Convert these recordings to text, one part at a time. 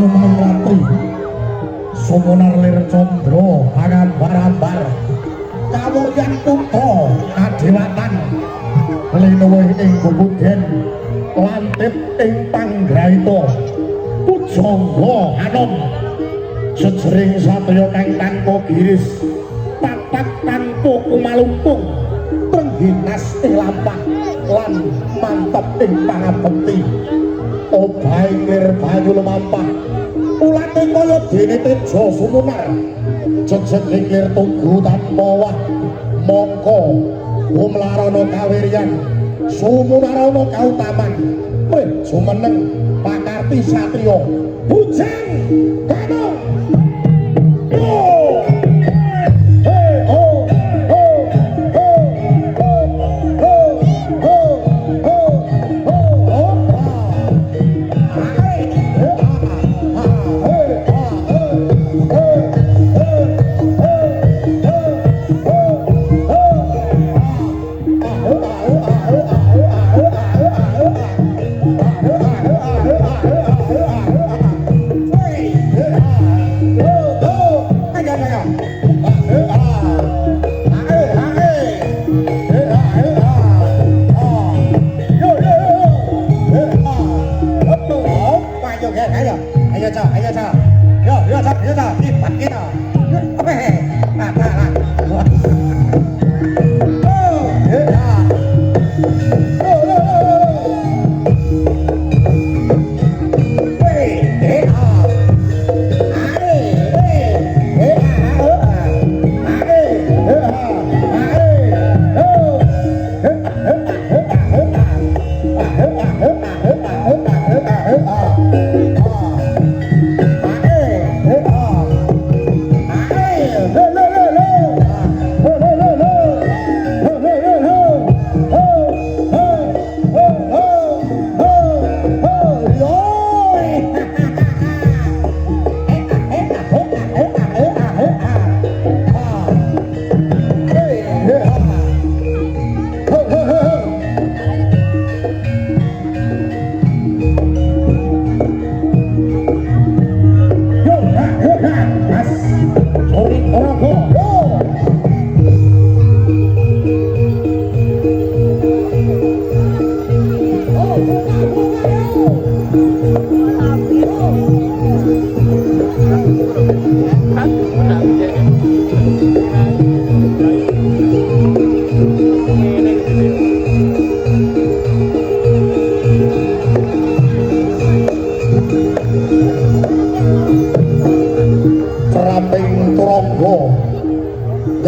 Latri Sumunar lir condro Agambar-ambar Kawuryan putra Kadewatan Linuwih ing Bubuden Lantip ing Panggraita Pujangga anom Sejering satriya kang tanpa giris Tatak tanpa kumalungkung Trengginas ing lampah lan mantep ing pangabekti Obaing lir banyu lumampah ulate kaya dene teja sumunar jejeg ing lir tugu tanpa wah mongko umlarana kawiryan sumunarana kautaman weh jumeneng pakarti satriya bujang kanong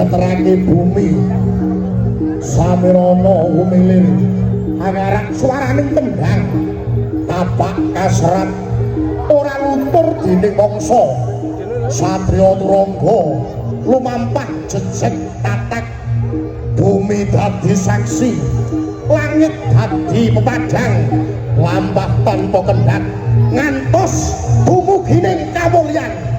geterake bumi samirana umilir angarak swaraning tembang tapak kasrat ora luntur dening mangsa satriya turangga lumampah jejeg tatak bumi dadi saksi langit dadi pepadang lampah tanpa kendhat ngantos dumugining kamulyan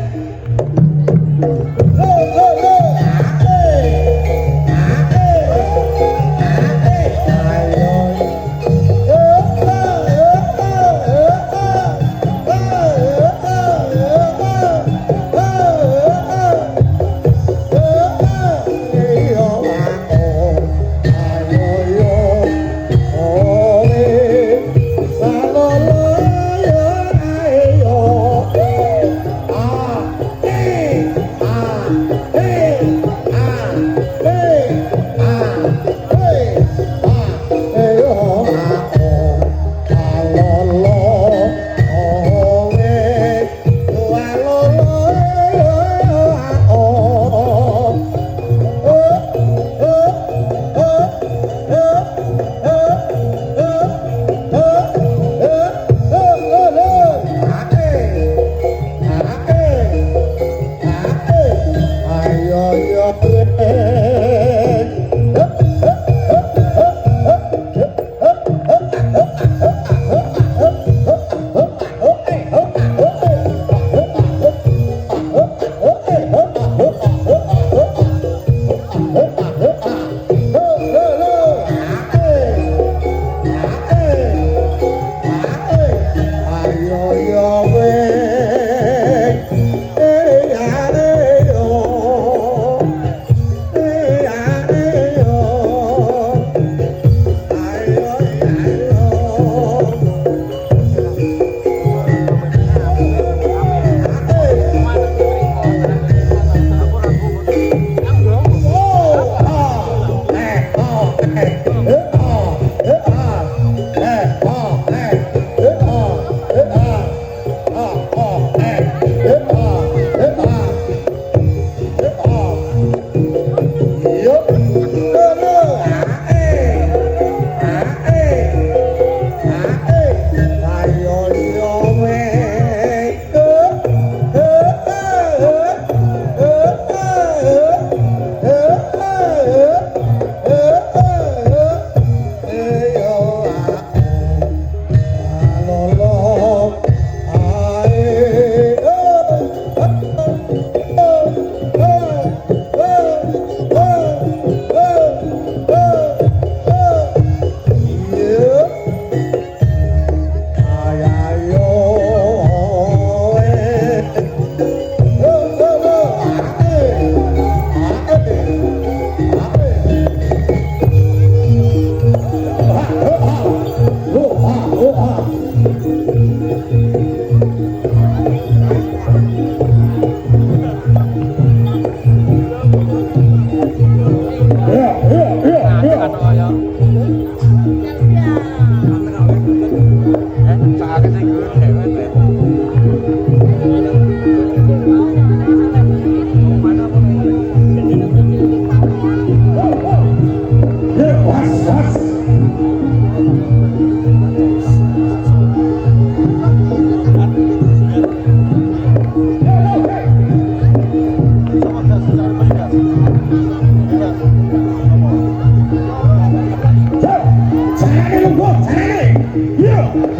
Ayo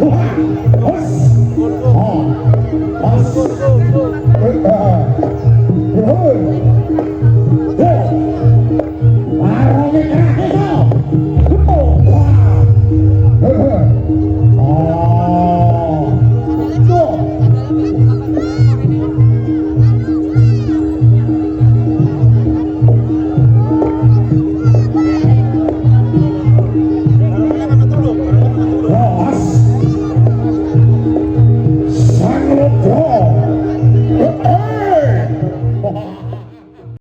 Hos.